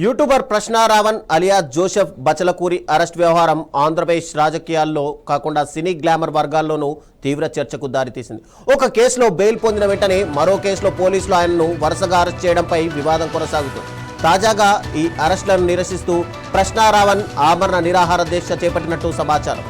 YouTuber ప్రశ్న Raavan Alia Joseph బచలకూరి arrest వ్యవహారం ఆంధ్రప్రదేశ్ రాజకీయాల్లో కాకుండా సినీ గ్లామర్ వర్గాల్లోనూ తీవ్ర చర్చకు దారితీసింది. ఒక కేసులో బెయిల్ పొందిన వెంటనే మరో కేసులో పోలీసులు ఆయనను వరుసగా అరెస్ట్ చేయడంపై వివాదం కొనసాగుతుంది. తాజాగా ఈ అరెస్టులను నిరసిస్తూ ప్రశ్న రావణ్ ఆమరణ నిరాహార దీక్ష చేపట్టినట్టు సమాచారం.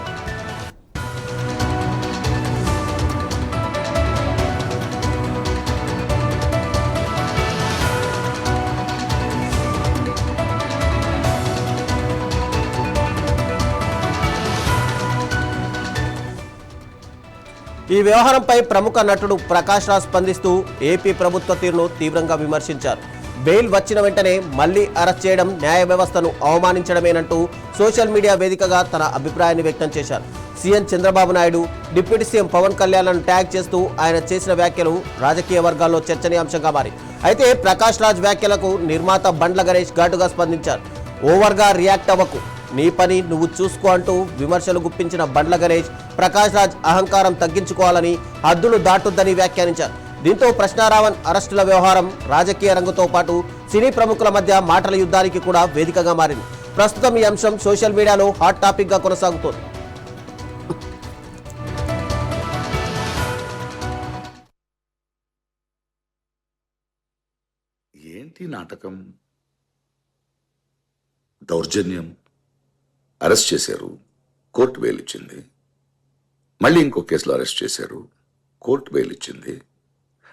ఈ వ్యవహారంపై ప్రముఖ నటుడు ప్రకాష్ రాజ్ స్పందిస్తూ ఏపీ ప్రభుత్వ తీరును తీవ్రంగా విమర్శించారు. బెయిల్ వచ్చిన వెంటనే మళ్లీ అరెస్ట్ చేయడం న్యాయ వ్యవస్థను అవమానించడమేనంటూ సోషల్ మీడియా వేదికగా తన అభిప్రాయాన్ని వ్యక్తం చేశారు. CM Chandrababu Naidu, deputy CM Pawan కళ్యాణ్లను ట్యాగ్ చేస్తూ ఆయన చేసిన వ్యాఖ్యలు రాజకీయ వర్గాల్లో చర్చనీయాంశంగా మారి. అయితే ప్రకాష్ రాజ్ వ్యాఖ్యలకు నిర్మాత బండ్ల గణేష్ ఘాటుగా స్పందించారు. ఓవర్గా రియాక్ట్ అవ్వకు, నీ పని నువ్వు చూసుకో అంటూ విమర్శలు గుప్పించిన బండ్ల గణేష్ ప్రకాష్ రాజ్ అహంకారం తగ్గించుకోవాలని, హద్దులు దాటొద్దని వ్యాఖ్యానించారు. దీంతో ప్రశ్న రావణ్ అరెస్టుల వ్యవహారం రాజకీయ రంగంతో పాటు సినీ ప్రముఖుల మధ్య మాటల యుద్ధానికి కూడా వేదికగా మారింది. ప్రస్తుతం ఈ అంశం సోషల్ మీడియాలో హాట్ టాపిక్ గా కొనసాగుతోంది. ఏంటి నాటకం? దౌర్జన్యం. అరెస్ట్ చేశారు, కోర్టు బెయిల్ ఇచ్చింది. మళ్ళీ ఇంకో కేసులో అరెస్ట్ చేశారు, కోర్టు బెయిల్ ఇచ్చింది.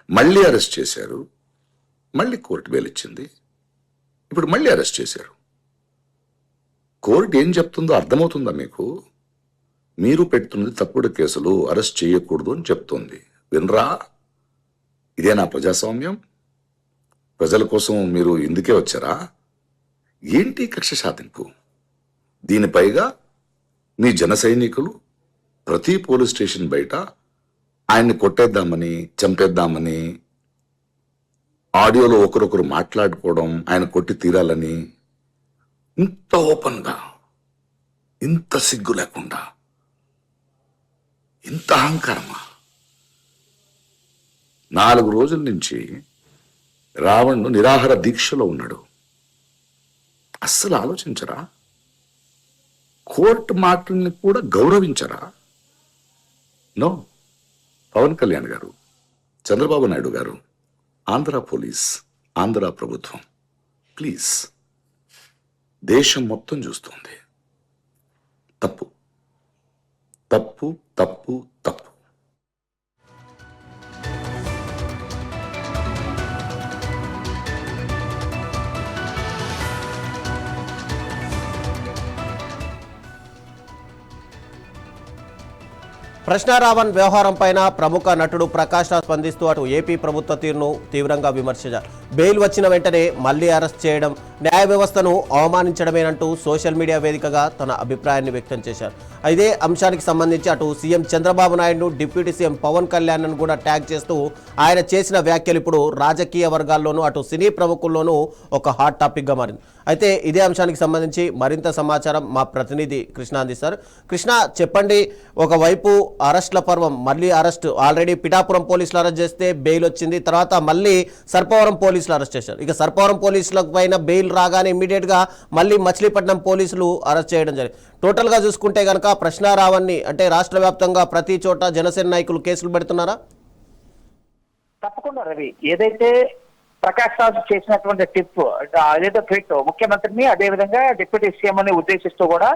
మళ్ళీ అరెస్ట్ చేశారు, మళ్ళీ కోర్టు బెయిల్ ఇచ్చింది. ఇప్పుడు మళ్ళీ అరెస్ట్ చేశారు. కోర్టు ఏం చెప్తుందో అర్థమవుతుందా మీకు? మీరు పెడుతున్నది తప్పుడు కేసులు, అరెస్ట్ చేయకూడదు అని చెప్తుంది. వినరా? ఇదేనా ప్రజాస్వామ్యం? ప్రజల కోసం మీరు ఇందుకే వచ్చారా? ఏంటి కక్ష సాధింపు? దీనిపైగా మీ జన సైనికులు ప్రతి పోలీస్ స్టేషన్ బయట ఆయన్ని కొట్టేద్దామని, చంపేద్దామని, ఆడియోలో ఒకరొకరు మాట్లాడుకోవడం, ఆయన కొట్టి తీరాలని, ఇంత ఓపెన్గా, ఇంత సిగ్గు లేకుండా, ఇంత అహంకారమా? 4 రోజుల నుంచి రావణ్ను నిరాహార దీక్షలో ఉన్నాడు. అస్సలు ఆలోచించరా? కోర్టు మాటల్ని కూడా గౌరవించరా? నో. పవన్ కళ్యాణ్ గారు, చంద్రబాబు నాయుడు గారు, ఆంధ్ర పోలీస్, ఆంధ్ర ప్రభుత్వం, ప్లీజ్, దేశం మొత్తం చూస్తుంది. తప్పు, తప్పు, తప్పు, తప్పు. ప్రశ్న రావణ్ వ్యవహారం పైన ప్రముఖ నటుడు ప్రకాష్ రాజ్ స్పందిస్తూ అటు ఏపీ ప్రభుత్వ తీరును తీవ్రంగా విమర్శించారు. బెయిల్ వచ్చిన వెంటనే మళ్లీ అరెస్ట్ చేయడం న్యాయ వ్యవస్థను అవమానించడమేనంటూ సోషల్ మీడియా వేదికగా తన అభిప్రాయాన్ని వ్యక్తం చేశారు. ఇదే అంశానికి సంబంధించి అటు CM Chandrababu Naidu, deputy CM Pawan కళ్యాణ్ను కూడా ట్యాగ్ చేస్తూ ఆయన చేసిన వ్యాఖ్యలు ఇప్పుడు రాజకీయ వర్గాల్లోనూ అటు సినీ ప్రముఖుల్లోనూ ఒక హాట్ టాపిక్ గా మారింది. అయితే ఇదే అంశానికి సంబంధించి మరింత సమాచారం మా ప్రతినిధి కృష్ణ అందిస్తారు. కృష్ణ, చెప్పండి. ఒకవైపు అరెస్ట్ల పర్వం, మళ్ళీ అరెస్ట్, ఆల్రెడీ పిఠాపురం పోలీసులు అరెస్ట్ చేస్తే బెయిల్ వచ్చింది, తర్వాత మళ్ళీ సర్పవరం పోలీసులు అరెస్ట్ చేశారు. ఇక సర్పవరం పోలీసుల పైన బెయిల్ రాగానే ఇమీడియట్ గా మళ్ళీ మచిలీపట్నం పోలీసులు అరెస్ట్ చేయడం జరిగింది. టోటల్ గా చూసుకుంటే గనక ప్రశ్న రావణ్ని అంటే రాష్ట్ర వ్యాప్తంగా ప్రతి చోట జనసేన నాయకులు కేసులు పెడుతున్నారా? తప్పకుండా రవి, ఏదైతే ప్రకాష్ రాజ్ చేసినటువంటి టిప్, అదేదో ట్వీట్ ముఖ్యమంత్రిని, అదే విధంగా డిప్యూటీ సీఎం ని ఉద్దేశిస్తూ కూడా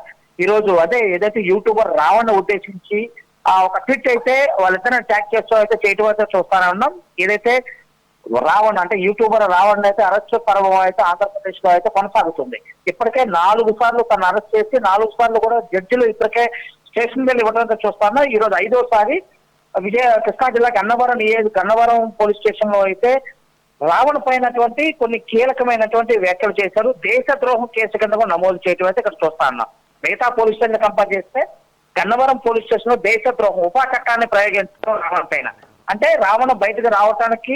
ఈ రోజు అదే ఏదైతే యూట్యూబర్ రావణ్ ఉద్దేశించి ఒక ట్వీట్ అయితే వాళ్ళిద్దరిని ట్యాగ్ చేస్తూ అయితే చేయటం అయితే చూస్తానే ఉన్నాం. ఏదైతే రావణ్ అంటే యూట్యూబర్ రావణ్ అయితే అరెస్ట్ పర్వం అయితే ఆంధ్రప్రదేశ్ లో అయితే కొనసాగుతుంది. ఇప్పటికే 4 సార్లు తను అరెస్ట్ చేసి 4 సార్లు కూడా జడ్జిలు ఇప్పటికే స్టేషన్ మీద ఇవ్వడం చూస్తాను. ఈ రోజు 5వసారి కృష్ణా జిల్లా గన్నవరం పోలీస్ స్టేషన్ లో అయితే రావణ్ పైనటువంటి కొన్ని కీలకమైనటువంటి వ్యాఖ్యలు చేశారు. దేశద్రోహం కేసు కింద కూడా నమోదు చేయడం అయితే ఇక్కడ చూస్తా ఉన్నాం. మిగతా పోలీస్ స్టేషన్ కంపేర్ చేస్తే గన్నవరం పోలీస్ స్టేషన్ లో దేశద్రోహం ఉపా చట్టాన్ని ప్రయోగించడం రావణ్ పైన, అంటే రావణ్ బయటకు రావడానికి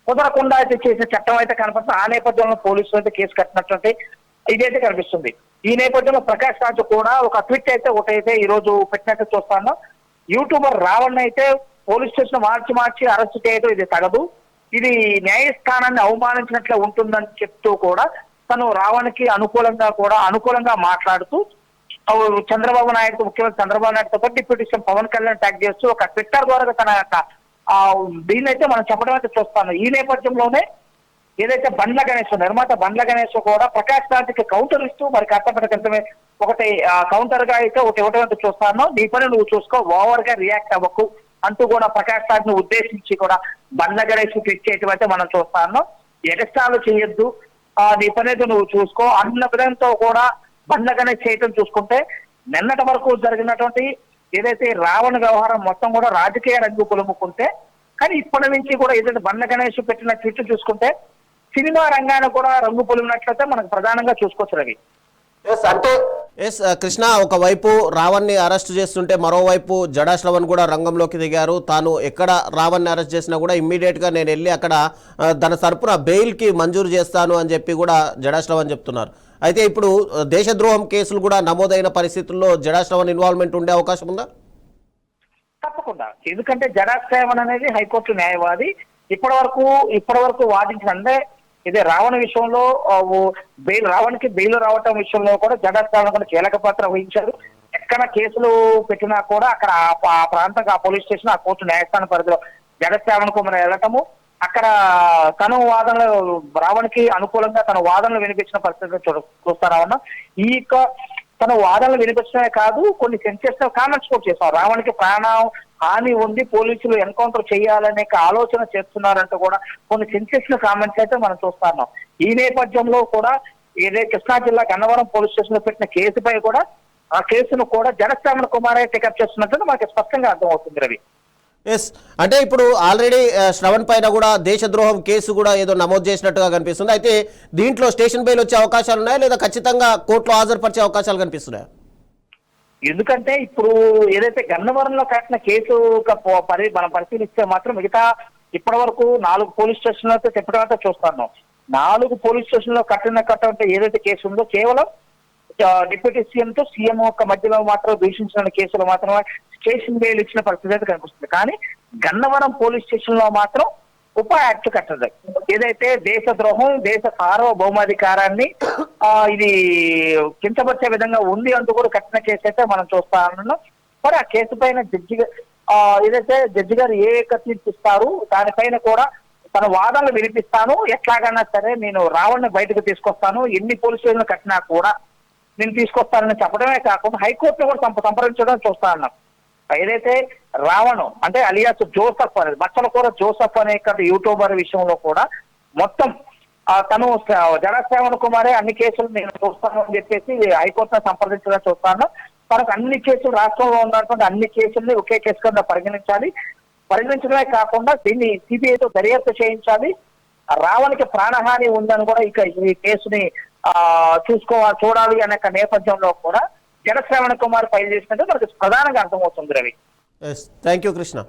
కుదరకుండా అయితే చేసిన చట్టం అయితే కనపడుతుంది. ఆ నేపథ్యంలో పోలీసులు అయితే కేసు కట్టినటువంటి ఇదైతే కనిపిస్తుంది. ఈ నేపథ్యంలో ప్రకాష్ రాజ్ కూడా ఒక ట్వీట్ అయితే ఒకటైతే ఈ రోజు పెట్టినట్టు చూస్తాను. యూట్యూబర్ రావణ్ అయితే పోలీస్ స్టేషన్ మార్చి అరెస్ట్ చేయడం ఇది తగదు, ఇది న్యాయస్థానాన్ని అవమానించినట్లే ఉంటుందని చెప్తూ కూడా తను రావణ్కి అనుకూలంగా మాట్లాడుతూ చంద్రబాబు నాయుడు, ముఖ్యమంత్రి చంద్రబాబు నాయుడుతో పాటు deputy CM Pawan Kalyan tag చేస్తూ ఒక ట్విట్టర్ ద్వారా తన యొక్క దీన్నైతే మనం చెప్పడం అయితే చూస్తాను. ఈ నేపథ్యంలోనే ఏదైతే నిర్మాత బండ్ల గణేష్ కూడా ప్రకాష్ రాజ్కి కౌంటర్ ఇస్తూ మరి కష్టపడి క్రితమే ఒకటి కౌంటర్ గా అయితే ఒకటి ఇవ్వటం చూస్తాను. నీ పని నువ్వు చూసుకో, ఓవర్ గా రియాక్ట్ అవ్వకు అంటూ కూడా ప్రకాష్ రాజ్ ను ఉద్దేశించి కూడా బండ్ల గణేష్ ట్వీట్ చేయటం అయితే మనం చూస్తాను. ఎగస్ట్రాలు చేయొద్దు, నీ పని అయితే నువ్వు చూసుకో అన్న విధంతో కూడా బండ్ల గణేష్ చేయటం చూసుకుంటే నిన్నటి వరకు జరిగినటువంటి ఏదైతే రావణ వ్యవహారం మొత్తం కూడా రాజకీయ రంగు పులుముకుంటే, కానీ ఇప్పటి నుంచి కూడా ఏదైతే బండ్ల గణేష్ పెట్టిన ట్వీట్ చూసుకుంటే సినిమా రంగాన్ని కూడా రంగు పులిమినట్లయితే మనకు ప్రధానంగా చూసుకోవచ్చు రవి. కృష్ణ, ఒకవైపు రావణ్ని అరెస్ట్ చేస్తుంటే మరోవైపు జడా శ్రవణ్ కూడా రంగంలోకి దిగారు. తాను ఎక్కడ రావణ్ని అరెస్ట్ చేసినా కూడా ఇమ్మీడియట్ గా నేను వెళ్ళి అక్కడ తన తరపున బెయిల్ కి మంజూరు చేస్తాను అని చెప్పి కూడా జడా శ్రవణ్ చెప్తున్నారు. అయితే ఇప్పుడు దేశద్రోహం కేసులు కూడా నమోదైన పరిస్థితుల్లో జడా శ్రవణ్ ఇన్వాల్వ్మెంట్ ఉండే అవకాశం ఉందా? తప్పకుండా, ఎందుకంటే జడా శ్రవణ్ అనేది హైకోర్టు న్యాయవాది. ఇప్పటి వరకు వాదించిన అంటే ఇదే రావణ విషయంలో రావణ్కి బెయిల్ రావటం విషయంలో కూడా జడా శ్రవణ్ కూడా కీలక పాత్ర వహించారు. ఎక్కడ కేసులు పెట్టినా కూడా అక్కడ ఆ ప్రాంతంగా ఆ పోలీస్ స్టేషన్, ఆ కోర్టు న్యాయస్థానం పరిధిలో జడా శ్రవణ్ కుమార్ వెళ్ళటము, అక్కడ తను వాదనలు రావణ్కి అనుకూలంగా తన వాదనలు వినిపించిన పరిస్థితి చూస్తారా. ఈ తన వాదనలు వినిపించడమే కాదు, కొన్ని సెన్సేషనల్ కామెంట్స్ కూడా చేస్తాం. రావణ్కి ప్రాణ హాని ఉంది, పోలీసులు ఎన్కౌంటర్ చేయాలనే ఆలోచన చేస్తున్నారంటూ కూడా కొన్ని సెన్సేషనల్ కామెంట్స్ అయితే మనం చూస్తున్నాం. ఈ నేపథ్యంలో కూడా ఏదైతే కృష్ణా జిల్లా గన్నవరం పోలీస్ స్టేషన్ లో పెట్టిన కేసుపై కూడా ఆ కేసును కూడా జడా శ్రవణ్ కుమార్ టేకప్ చేస్తున్నట్టు మనకి స్పష్టంగా అర్థమవుతుంది రవి. ఎస్, అంటే ఇప్పుడు ఆల్రెడీ శ్రవణ్ పైన కూడా దేశద్రోహం కేసు కూడా ఏదో నమోదు చేసినట్టుగా కనిపిస్తుంది. అయితే దీంట్లో స్టేషన్ బెయిల్ వచ్చే అవకాశాలు ఉన్నాయా, లేదా ఖచ్చితంగా కోర్టులో హాజరుపరిచే అవకాశాలు కనిపిస్తున్నాయా? ఎందుకంటే ఇప్పుడు ఏదైతే గన్నవరంలో కట్టిన కేసు మనం పరిశీలిస్తే మాత్రం మిగతా ఇప్పటి వరకు 4 పోలీస్ స్టేషన్లో అయితే చెప్పడం చూస్తాను. 4 పోలీస్ స్టేషన్ లో కట్టిన ఏదైతే కేసు ఉందో కేవలం డిప్యూటీ సీఎం తో సీఎం యొక్క మధ్యలో మాత్రం దూషించిన కేసులు మాత్రమే స్టేషన్ బెయిల్ ఇచ్చిన పరిస్థితి అయితే కనిపిస్తుంది. కానీ గన్నవరం పోలీస్ స్టేషన్ లో మాత్రం ఉప యాక్ట్ కట్టదు. ఏదైతే దేశద్రోహం, దేశ సార్వభౌమాధికారాన్ని ఇది కించపరిచే విధంగా ఉంది అంటూ కూడా కట్టిన కేసు అయితే మనం చూస్తా ఉన్నాం. మరి ఆ కేసు పైన ఏదైతే జడ్జి గారు ఏ తీర్పిస్తారు దానిపైన కూడా తన వాదనలు వినిపిస్తాను, ఎట్లాగైనా సరే నేను రావణ్ని బయటకు తీసుకొస్తాను, ఎన్ని పోలీస్ స్టేషన్లు కట్టినా కూడా నేను తీసుకొస్తానని చెప్పడమే కాకుండా హైకోర్టును కూడా సంప్రదించడం చూస్తా ఉన్నాం. ఏదైతే రావణ్ అంటే అలియాస్ జోసఫ్ అనేది బచ్చలకూర జోసఫ్ అనే యూట్యూబర్ విషయంలో కూడా మొత్తం తను జడా శ్రవణ్ కుమారే అన్ని కేసులు నేను చూస్తాను అని చెప్పేసి హైకోర్టును సంప్రదించడం చూస్తాను. తనకు అన్ని కేసులు రాష్ట్రంలో ఉన్నటువంటి అన్ని కేసుల్ని ఒకే కేసు కింద పరిగణించడమే కాకుండా దీన్ని సిబిఐతో దర్యాప్తు చేయించాలి, రావణ్కి ప్రాణహాని ఉందని కూడా ఇక ఈ కేసుని చూడాలి అనే నేపథ్యంలో కూడా జడా శ్రవణ్ కుమార్ ఫైల్ చేసినట్టు మనకు ప్రధానంగా అర్థమవుతుంది రవి. Thank you Krishna.